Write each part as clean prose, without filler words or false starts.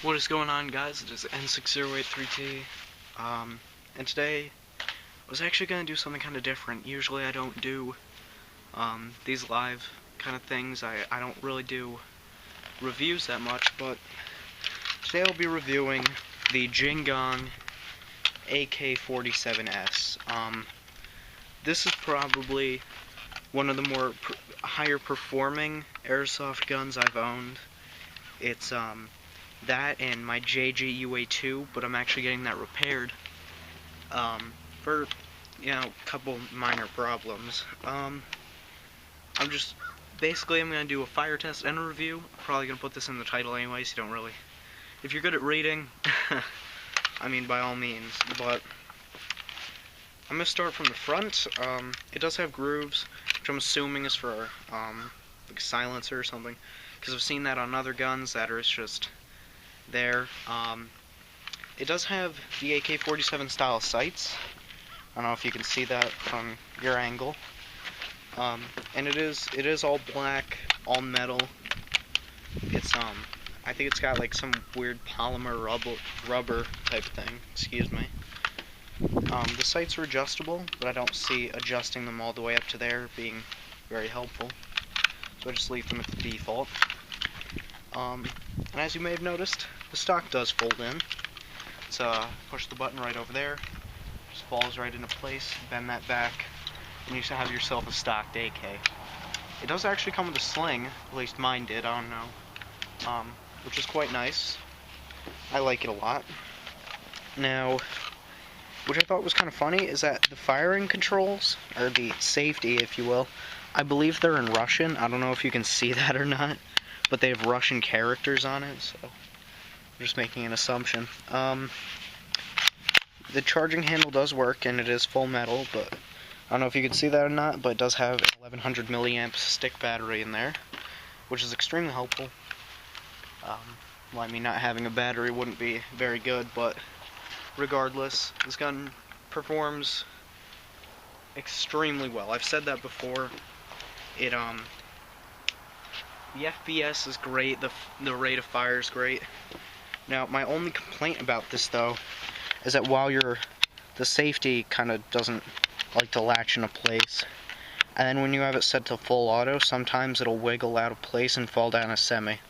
What is going on, guys? It is N6083T, and today I was actually going to do something kind of different. Usually I don't do these live kind of things. I don't really do reviews that much, but today I'll be reviewing the Jing Gong AK-47S. This is probably one of the more higher performing airsoft guns I've owned. It's that and my JGUA2, but I'm actually getting that repaired for, a couple minor problems. I'm gonna do a fire test and a review. I'm probably gonna put this in the title anyway, so you don't really, if you're good at reading, I mean, by all means, but I'm gonna start from the front. It does have grooves, which I'm assuming is for like a silencer or something, because I've seen that on other guns that are just there. It does have the AK-47 style sights. I don't know if you can see that from your angle. And it is all black, all metal. It's I think it's got like some weird polymer rubber type thing. Excuse me. The sights are adjustable, but I don't see adjusting them all the way up to there being very helpful. So I just leave them at the default. And as you may have noticed, the stock does fold in. So push the button right over there, just falls right into place, bend that back, and you should have yourself a stocked AK. It does actually come with a sling, at least mine did, I don't know, which is quite nice. I like it a lot. Now, which I thought was kind of funny, is that the firing controls, or the safety, if you will, I believe they're in Russian. I don't know if you can see that or not, but they have Russian characters on it, so I'm just making an assumption. The charging handle does work, and it is full metal, but I don't know if you can see that or not, but it does have an 1100 milliamp stick battery in there, which is extremely helpful. Well, I mean, not having a battery wouldn't be very good, but regardless, this gun performs extremely well. I've said that before. The FPS is great, the rate of fire is great. Now, my only complaint about this, though, is that while the safety kind of doesn't like to latch into place, and then when you have it set to full auto, sometimes it'll wiggle out of place and fall down a semi.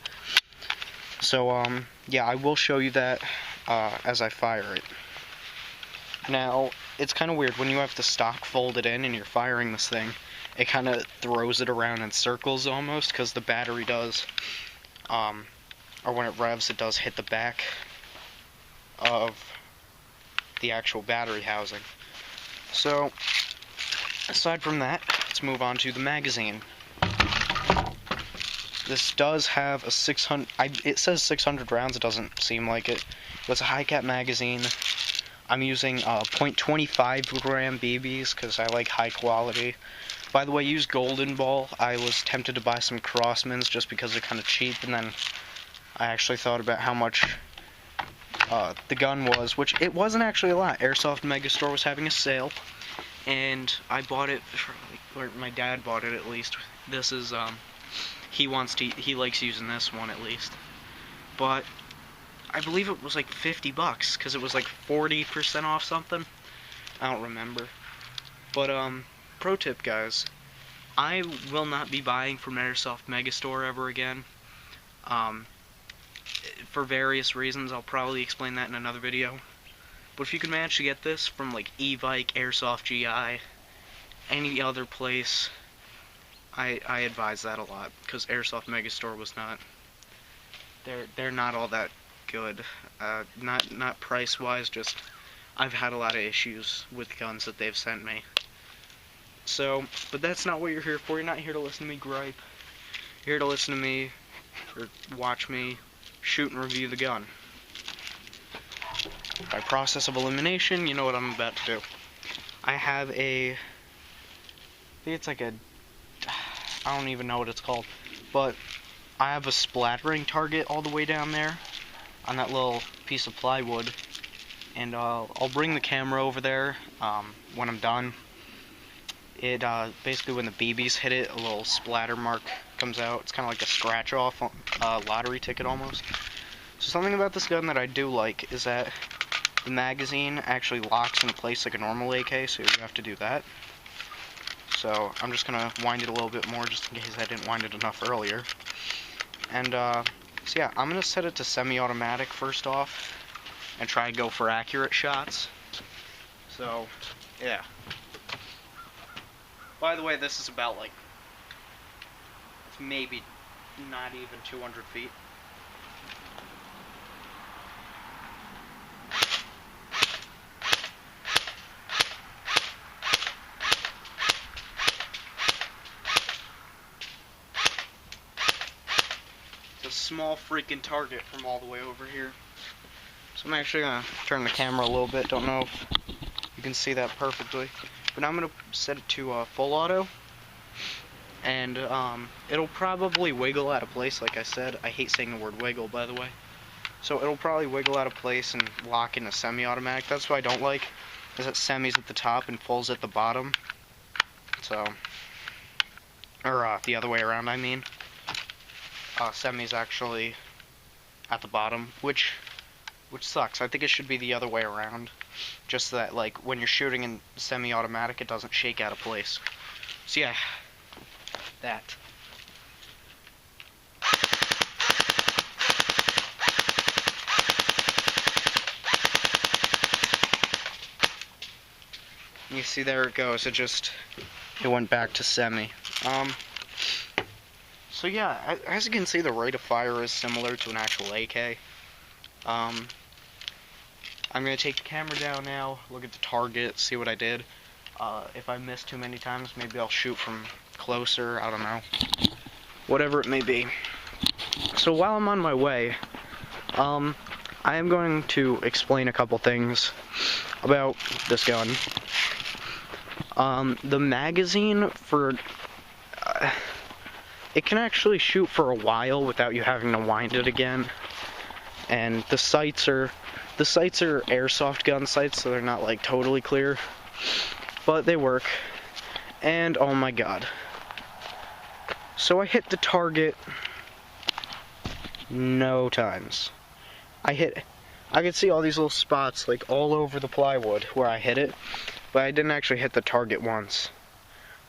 So, yeah, I will show you that as I fire it. Now, it's kind of weird when you have the stock folded in and you're firing this thing. It kind of throws it around in circles almost, because the battery does, or when it revs, it does hit the back of the actual battery housing. So, aside from that, let's move on to the magazine. This does have a 600, it says 600 rounds, it doesn't seem like it. It's a high cap magazine. I'm using .25 gram BBs because I like high quality. By the way, use Golden Ball. I was tempted to buy some Crossmans just because they're kind of cheap, and then I actually thought about how much the gun was, which it wasn't actually a lot. Airsoft Megastore was having a sale, and I bought it, or my dad bought it at least. This is, he likes using this one at least. But I believe it was like $50, because it was like 40% off something. I don't remember. But, pro tip, guys, I will not be buying from Airsoft Megastore ever again. For various reasons. I'll probably explain that in another video. But if you can manage to get this from like Evike, Airsoft GI, any other place, I advise that a lot, because Airsoft Megastore was not, they're not all that good. Not price wise, just I've had a lot of issues with guns that they've sent me. So, but that's not what you're here for. You're not here to listen to me gripe. You're here to listen to me, or watch me, shoot and review the gun. By process of elimination, you know what I'm about to do. I have I think it's like I don't even know what it's called, but I have a splattering target all the way down there on that little piece of plywood, and I'll bring the camera over there when I'm done. It basically, when the BBs hit it, a little splatter mark comes out. It's kind of like a scratch off lottery ticket almost. So something about this gun that I do like is that the magazine actually locks into place like a normal AK, so you have to do that. So I'm just gonna wind it a little bit more just in case I didn't wind it enough earlier. And so yeah, I'm gonna set it to semi-automatic first off and try to go for accurate shots. So yeah. By the way, this is about like, it's maybe not even 200 feet. It's a small freaking target from all the way over here. So I'm actually gonna turn the camera a little bit. Don't know if you can see that perfectly, but I'm gonna set it to full auto. And it'll probably wiggle out of place, like I said. I hate saying the word wiggle, by the way. So it'll probably wiggle out of place and lock into semi-automatic. That's what I don't like, is that semi's at the top and full's at the bottom. So, or the other way around, I mean. Semi's actually at the bottom, which sucks. I think it should be the other way around. Just so that, like, when you're shooting in semi-automatic, it doesn't shake out of place. So yeah. That. You see, there it goes. It went back to semi. So yeah, as you can see, the rate of fire is similar to an actual AK. I'm gonna take the camera down now, look at the target, see what I did. If I miss too many times, maybe I'll shoot from closer, I don't know. Whatever it may be. So while I'm on my way, I am going to explain a couple things about this gun. The magazine it can actually shoot for a while without you having to wind it again. And the sights are airsoft gun sights, so they're not like totally clear, but they work. And oh my god. So I hit the target no times. I could see all these little spots like all over the plywood where I hit it, but I didn't actually hit the target once.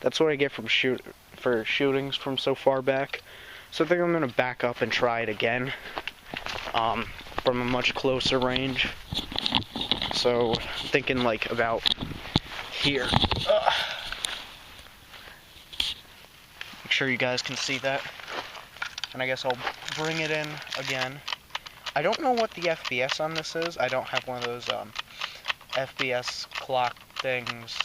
That's what I get from shootings from so far back. So I think I'm gonna back up and try it again, from a much closer range. So I'm thinking like about here. Make sure you guys can see that. And I guess I'll bring it in again. I don't know what the FPS on this is. I don't have one of those FPS clock things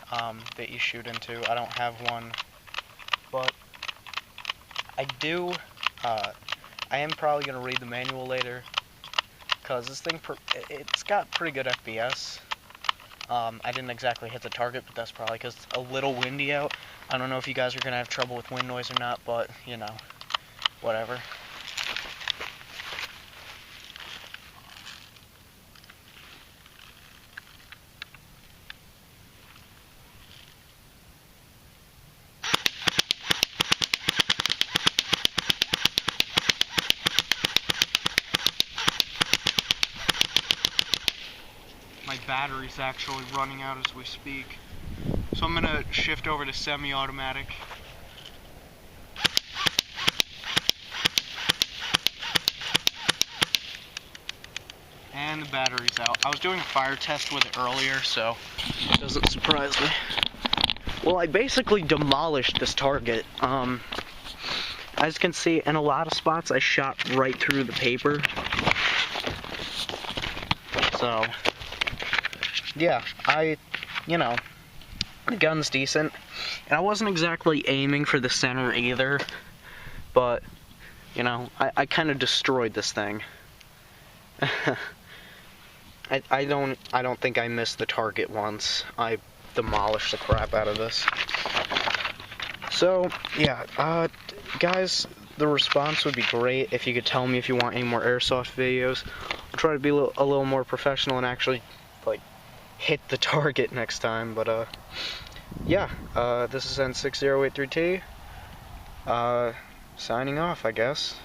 that you shoot into. I don't have one. But I do. I am probably going to read the manual later, because this thing, it's got pretty good FPS. I didn't exactly hit the target, but that's probably because it's a little windy out. I don't know if you guys are going to have trouble with wind noise or not, but, you know, whatever. My battery's actually running out as we speak. So I'm gonna shift over to semi-automatic. And the battery's out. I was doing a fire test with it earlier, so it doesn't surprise me. Well, I basically demolished this target. As you can see, in a lot of spots I shot right through the paper. So yeah, you know, the gun's decent. And I wasn't exactly aiming for the center either, but, you know, I kind of destroyed this thing. I don't think I missed the target once. I demolished the crap out of this. So, yeah, guys, the response would be great if you could tell me if you want any more airsoft videos. I'll try to be a little more professional and actually, like, hit the target next time, but yeah, this is N6083T, signing off, I guess.